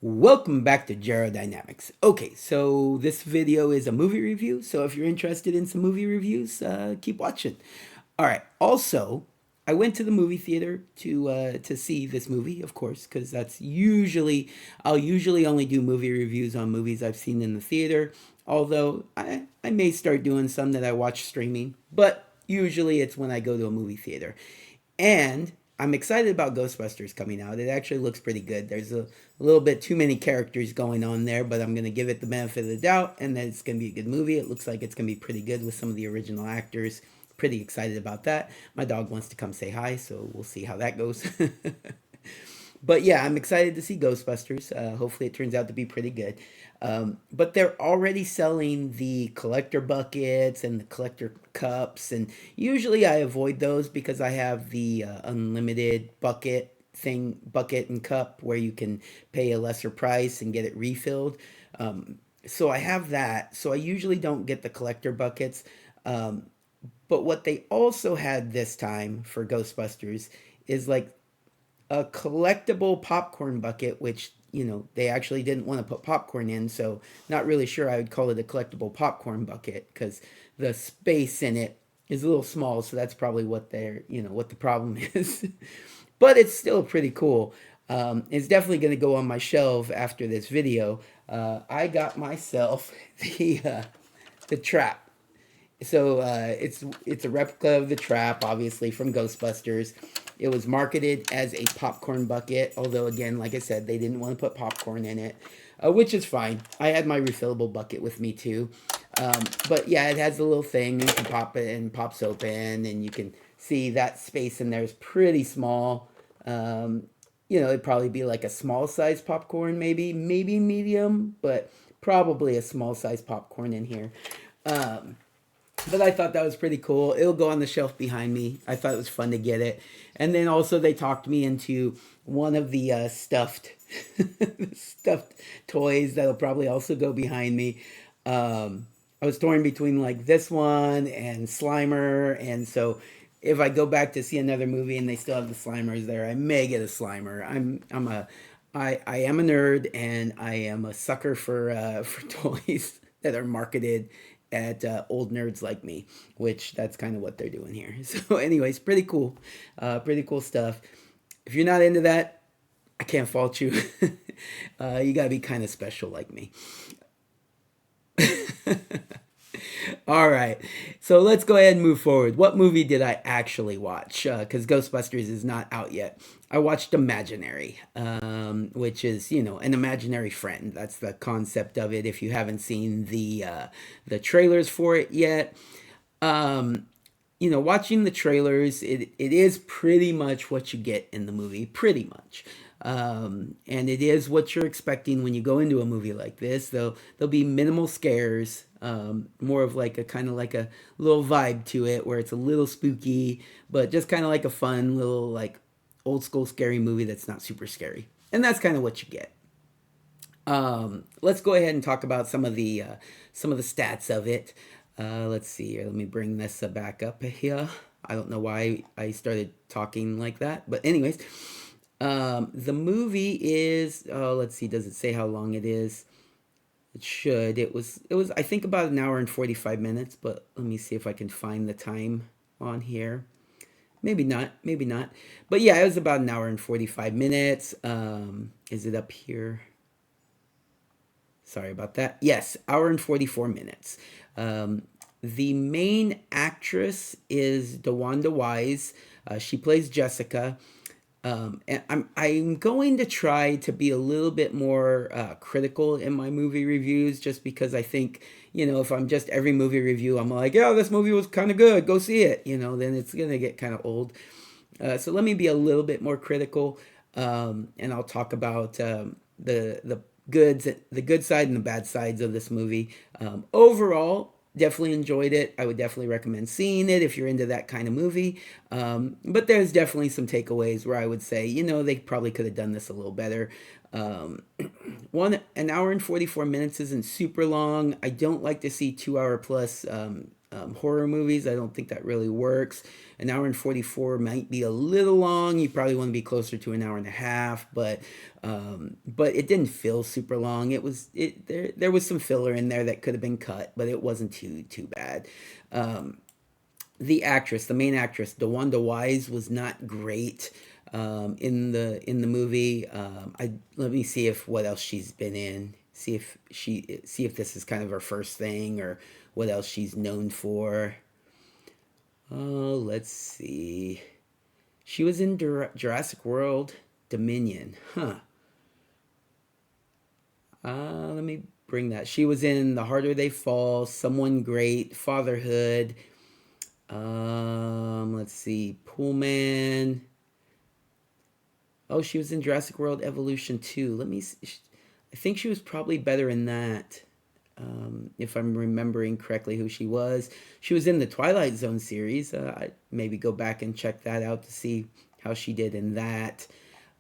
Welcome back to Gero Dynamics. Okay, so this video is a movie review. So if you're interested in some movie reviews, keep watching. All right. Also, I went to the movie theater to see this movie, of course, because I'll usually only do movie reviews on movies I've seen in the theater. Although I may start doing some that I watch streaming, but usually it's when I go to a movie theater. And I'm excited about Ghostbusters coming out. It actually looks pretty good. There's a little bit too many characters going on there, but I'm going to give it the benefit of the doubt and that it's going to be a good movie. It looks like it's going to be pretty good with some of the original actors. Pretty excited about that. My dog wants to come say hi, so we'll see how that goes. But yeah, I'm excited to see Ghostbusters. Hopefully, it turns out to be pretty good. But they're already selling the collector buckets and the collector cups, and usually I avoid those because I have the unlimited bucket and cup where you can pay a lesser price and get it refilled. So I have that. So I usually don't get the collector buckets. Um, but what they also had this time for Ghostbusters is like a collectible popcorn bucket, which they actually didn't want to put popcorn in, so not really sure I would call it a collectible popcorn bucket because the space in it is a little small, so that's probably what the problem is. But it's still pretty cool. It's definitely going to go on my shelf after this video. I got myself the trap. So it's a replica of the trap, obviously from Ghostbusters. It was marketed as a popcorn bucket, although again, like I said, they didn't want to put popcorn in it, which is fine. I had my refillable bucket with me too, but yeah, it has a little thing you can pop it and pops open, and you can see that space in there is pretty small. Um, it'd probably be like a small size popcorn, maybe medium, but probably a small size popcorn in here. Um, but I thought that was pretty cool. It'll go on the shelf behind me. I thought it was fun to get it. And then also they talked me into one of the stuffed toys that'll probably also go behind me. I was torn between like this one and Slimer, and so if I go back to see another movie and they still have the Slimers there, I may get a Slimer. I am a nerd and I am a sucker for toys that are marketed at old nerds like me, which that's kind of what they're doing here. So, anyways, pretty cool stuff. If you're not into that, I can't fault you. You gotta be kind of special like me. All right, so let's go ahead and move forward. What movie did I actually watch? Because Ghostbusters is not out yet. I watched Imaginary, which is an imaginary friend. That's the concept of it. If you haven't seen the trailers for it yet, um, watching the trailers, it is pretty much what you get in the movie, pretty much. And it is what you're expecting when you go into a movie like this. There'll be minimal scares, more of like a kind of like a little vibe to it where it's a little spooky, but just kind of like a fun little like old school scary movie that's not super scary. And that's kind of what you get. Let's go ahead and talk about some of the stats of it. Let's see here. Let me bring this back up here. I don't know why I started talking like that, but anyways, the movie is. Oh, let's see. Does it say how long it is? It should. It was. I think about an hour and 45 minutes. But let me see if I can find the time on here. Maybe not. Maybe not. But yeah, it was about an hour and 45 minutes. Is it up here? Sorry about that. Yes, hour and 44 minutes. Um, the main actress is DeWanda Wise. She plays Jessica. And I'm going to try to be a little bit more critical in my movie reviews, just because I think if I'm just every movie review, I'm like, yeah, this movie was kind of good, go see it. Then it's gonna get kind of old. So let me be a little bit more critical, and I'll talk about the good side and the bad sides of this movie. Overall, definitely enjoyed it. I would definitely recommend seeing it if you're into that kind of movie. But there's definitely some takeaways where I would say, they probably could have done this a little better. Um, an hour and 44 minutes isn't super long. I don't like to see 2 hour plus horror movies. I don't think that really works. An hour and 44 might be a little long. You probably want to be closer to an hour and a half, but it didn't feel super long. There was some filler in there that could have been cut, but it wasn't too bad. Um, the actress, the main actress, DeWanda Wise, was not great in the movie. I Let me see if what else she's been in. See if this is kind of her first thing or what else she's known for. Oh, let's see. She was in Jurassic World Dominion. Huh. Let me bring that. She was in The Harder They Fall, Someone Great, Fatherhood. Let's see. Poolman. Oh, she was in Jurassic World Evolution 2. Let me see. I think she was probably better in that. If I'm remembering correctly who she was. She was in the Twilight Zone series. I maybe go back and check that out to see how she did in that.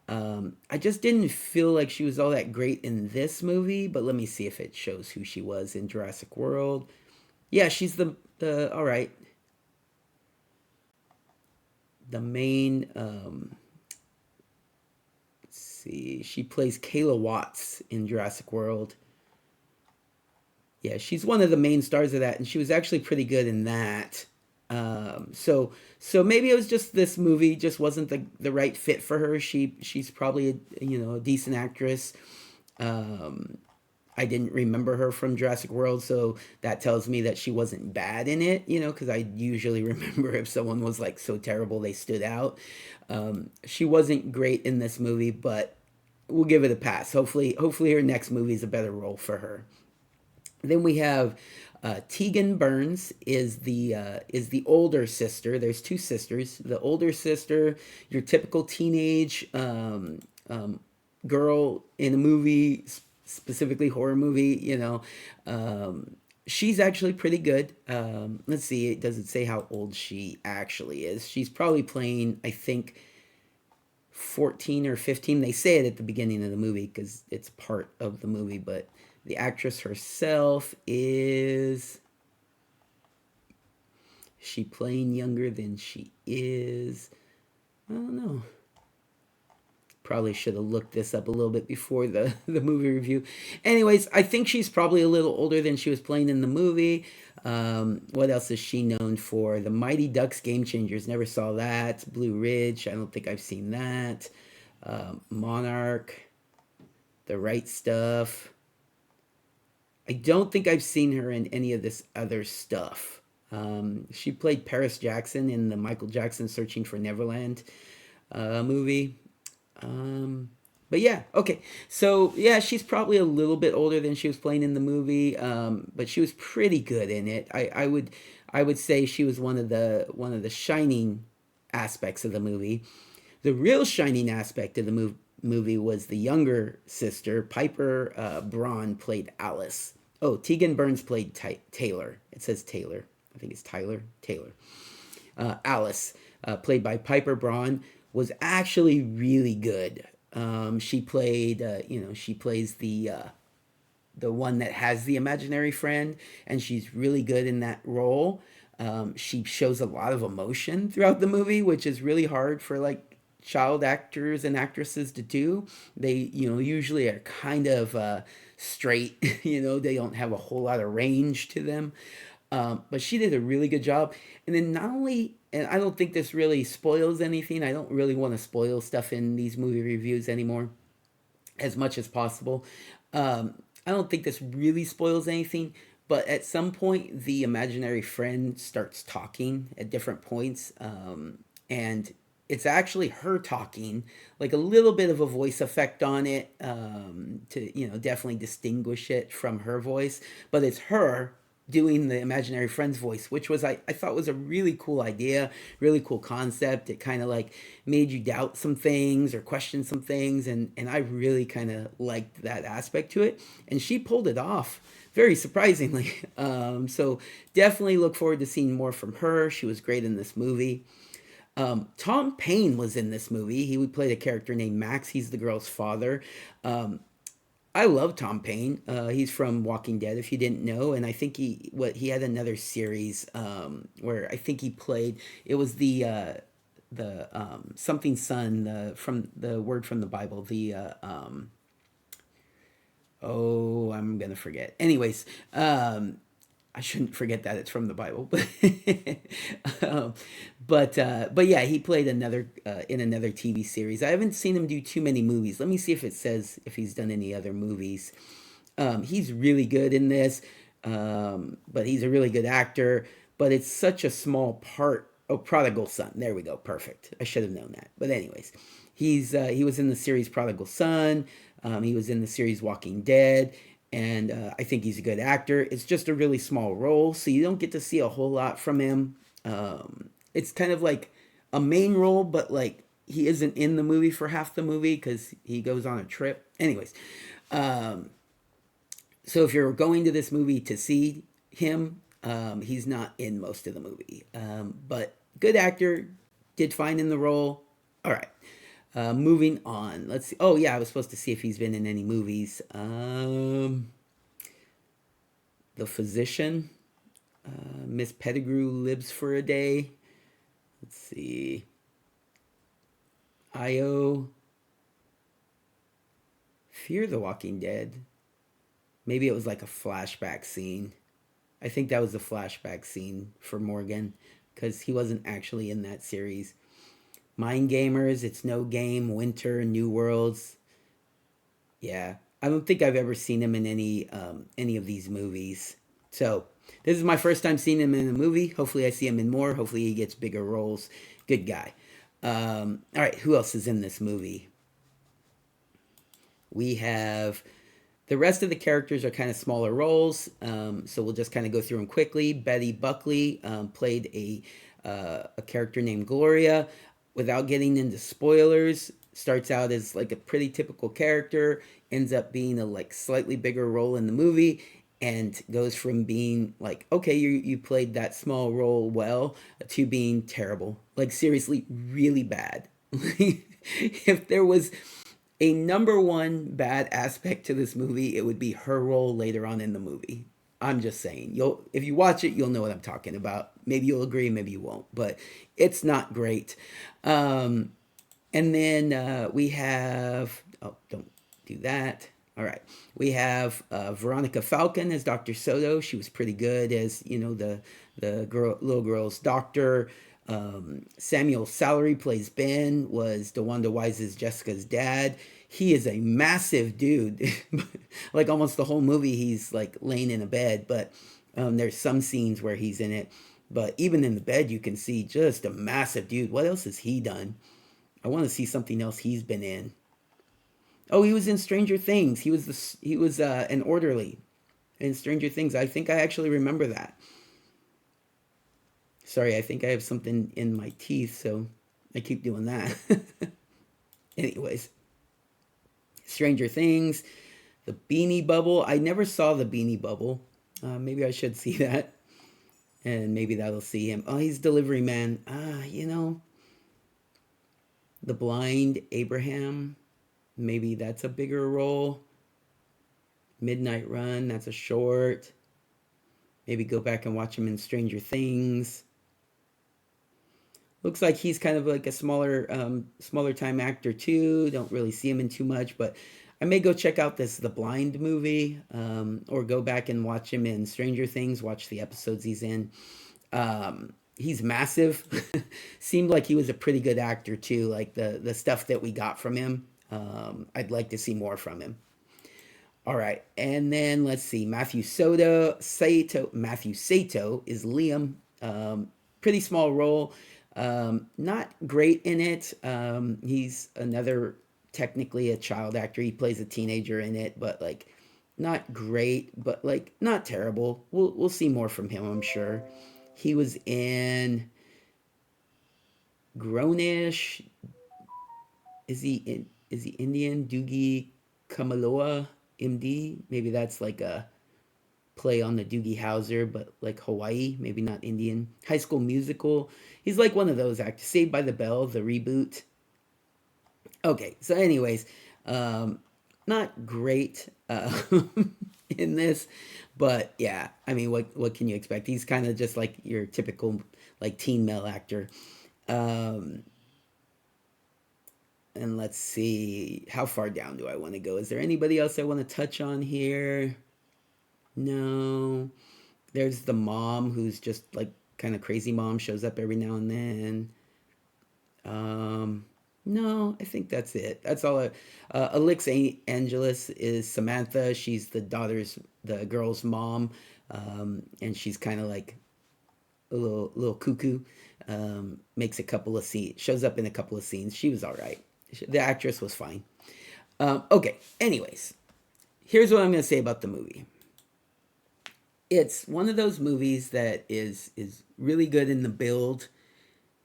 I just didn't feel like she was all that great in this movie, but let me see if it shows who she was in Jurassic World. Yeah, she's the all right, the main. Let's see, she plays Kayla Watts in Jurassic World. Yeah, she's one of the main stars of that, and she was actually pretty good in that. So maybe it was just this movie just wasn't the right fit for her. She's probably a decent actress. Um, I didn't remember her from Jurassic World, so that tells me that she wasn't bad in it. Because I usually remember if someone was like so terrible they stood out. She wasn't great in this movie, but we'll give it a pass. Hopefully her next movie is a better role for her. Then we have Tegan Burns is the older sister. There's two sisters. The older sister, your typical teenage girl in a movie, specifically horror movie. She's actually pretty good. Let's see. It doesn't say how old she actually is. She's probably playing, I think, 14 or 15. They say it at the beginning of the movie because it's part of the movie, but the actress herself is she playing younger than she is? I don't know. Probably should have looked this up a little bit before the movie review. Anyways, I think she's probably a little older than she was playing in the movie. What else is she known for? The Mighty Ducks Game Changers. Never saw that. Blue Ridge. I don't think I've seen that. Monarch. The Right Stuff. I don't think I've seen her in any of this other stuff. She played Paris Jackson in the Michael Jackson Searching for Neverland movie. But yeah, okay. So yeah, she's probably a little bit older than she was playing in the movie, but she was pretty good in it. I would say she was one of the shining aspects of the movie. The real shining aspect of the movie was the younger sister, Piper Braun played Alice. Oh, Tegan Burns played Taylor. It says Taylor. I think it's Tyler. Taylor. Alice, played by Piper Braun, was actually really good. She plays the one that has the imaginary friend, and she's really good in that role. She shows a lot of emotion throughout the movie, which is really hard for like child actors and actresses to do. They, usually are kind of straight. They don't have a whole lot of range to them. But she did a really good job. And then not only, and I don't think this really spoils anything. I don't really want to spoil stuff in these movie reviews anymore as much as possible. I don't think this really spoils anything, but at some point, the imaginary friend starts talking at different points, and it's actually her talking, like a little bit of a voice effect on it, to definitely distinguish it from her voice, but it's her doing the imaginary friend's voice, which I thought was a really cool idea, really cool concept. It kind of like made you doubt some things or question some things, and I really kind of liked that aspect to it. And she pulled it off very surprisingly. So definitely look forward to seeing more from her. She was great in this movie. Tom Payne was in this movie. He played a character named Max. He's the girl's father. I love Tom Payne. He's from Walking Dead, if you didn't know, and I think he had another series where I think he played. It was the something son, from the word from the Bible. Oh, I'm gonna forget. Anyways, I shouldn't forget that it's from the Bible, but um, but yeah, he played another in another TV series. I haven't seen him do too many movies. Let me see if it says if he's done any other movies. He's really good in this, but he's a really good actor. But it's such a small part. Oh, Prodigal Son. There we go. Perfect. I should have known that. But anyways, he was in the series Prodigal Son. He was in the series Walking Dead, and I think he's a good actor. It's just a really small role, so you don't get to see a whole lot from him. It's kind of like a main role, but like he isn't in the movie for half the movie because he goes on a trip. Anyways, um, so if you're going to this movie to see him, he's not in most of the movie. But good actor, did fine in the role. All right. Moving on. Let's see. Oh yeah, I was supposed to see if he's been in any movies. The Physician. Miss Pettigrew Lives for a Day. Let's see. Io. Fear the Walking Dead. Maybe it was like a flashback scene. I think that was a flashback scene for Morgan because he wasn't actually in that series. Mind Gamers, It's No Game, Winter, New Worlds. Yeah, I don't think I've ever seen him in any of these movies. So this is my first time seeing him in a movie. Hopefully, I see him in more. Hopefully, he gets bigger roles. Good guy. All right, who else is in this movie? We have the rest of the characters are kind of smaller roles, so we'll just kind of go through them quickly. Betty Buckley played a character named Gloria. Without getting into spoilers, starts out as like a pretty typical character, ends up being a like slightly bigger role in the movie, and goes from being like, okay, you played that small role well, to being terrible, like seriously really bad. If there was a number one bad aspect to this movie, it would be her role later on in the movie. I'm just saying. You'll if you watch it, you'll know what I'm talking about. Maybe you'll agree, maybe you won't, but it's not great. Um, and then we have don't do that. All right, we have Veronica Falcon as Dr. Soto. She was pretty good as little girl's doctor. Samuel Salary plays Ben, was DeWanda Wise's Jessica's dad. He is a massive dude. Like almost the whole movie, he's like laying in a bed, but there's some scenes where he's in it. But even in the bed, you can see just a massive dude. What else has he done? I want to see something else he's been in. Oh, he was in Stranger Things. He was an orderly in Stranger Things. I think I actually remember that. Sorry, I think I have something in my teeth, so I keep doing that. Anyways, Stranger Things, the Beanie Bubble. I never saw the Beanie Bubble. Maybe I should see that, and maybe that'll see him. Oh, he's Delivery Man. The Blind Abraham. Maybe that's a bigger role. Midnight Run. That's a short. Maybe go back and watch him in Stranger Things. Looks like he's kind of like a smaller time actor too. Don't really see him in too much, but I may go check out this The Blind movie, or go back and watch him in Stranger Things. Watch the episodes he's in. He's massive. Seemed like he was a pretty good actor too. Like the stuff that we got from him, I'd like to see more from him. All right, and then let's see. Matthew Sato is Liam. Pretty small role. Not great in it. He's another technically a child actor. He plays a teenager in it, but like not great, but like not terrible. We'll see more from him, I'm sure. He was in Grownish. Is he Indian? Doogie Kamealoha MD? Maybe that's like a play on the Doogie Howser, but like Hawaii, maybe not Indian. High School Musical. He's like one of those actors. Saved by the Bell, the reboot. Okay, so anyways, um, not great in this, but yeah, I mean, what can you expect? He's kind of just like your typical like teen male actor. Um, and let's see, how far down do I want to go? Is there anybody else I want to touch on here? No. There's the mom who's just like kind of crazy mom, shows up every now and then. Um, no, I think that's it. That's all. Angeles is Samantha. She's the girl's mom, and she's kind of like a little cuckoo. Makes a couple of scenes, shows up in a couple of scenes. She was all right. The actress was fine. Okay. Anyways, here's what I'm going to say about the movie. It's one of those movies that is really good in the build,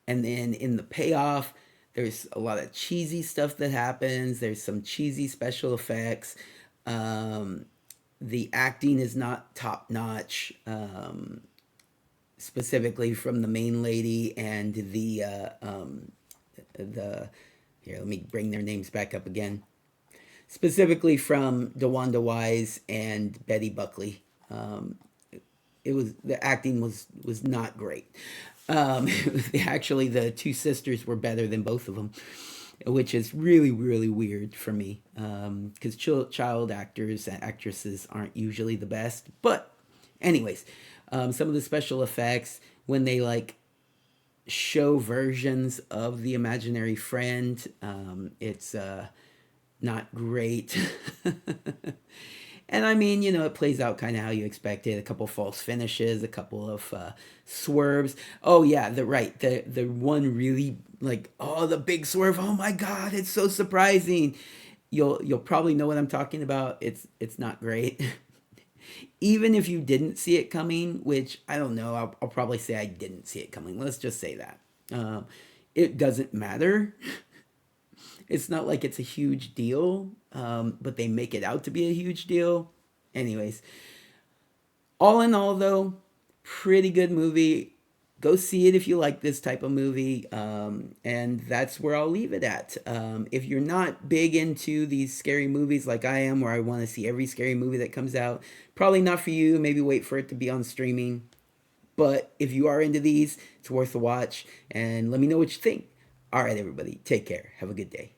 and then in the payoff, there's a lot of cheesy stuff that happens. There's some cheesy special effects. Um, the acting is not top notch, specifically from the main lady and the here. Let me bring their names back up again. Specifically from DeWanda Wise and Betty Buckley. It was the acting was not great. Actually, the two sisters were better than both of them, which is really weird for me, because child actors and actresses aren't usually the best. But anyways, some of the special effects when they like show versions of the imaginary friend, it's not great. And I mean, it plays out kind of how you expected. A couple false finishes, a couple of swerves. Oh yeah, the one really like, oh, the big swerve. Oh my God, it's so surprising. You'll probably know what I'm talking about. It's not great. Even if you didn't see it coming, which I don't know, I'll probably say I didn't see it coming. Let's just say that. It doesn't matter. It's not like it's a huge deal, but they make it out to be a huge deal. Anyways, all in all, though, pretty good movie. Go see it if you like this type of movie. And that's where I'll leave it at. If you're not big into these scary movies like I am, where I want to see every scary movie that comes out, probably not for you. Maybe wait for it to be on streaming. But if you are into these, it's worth a watch. And let me know what you think. All right, everybody, take care. Have a good day.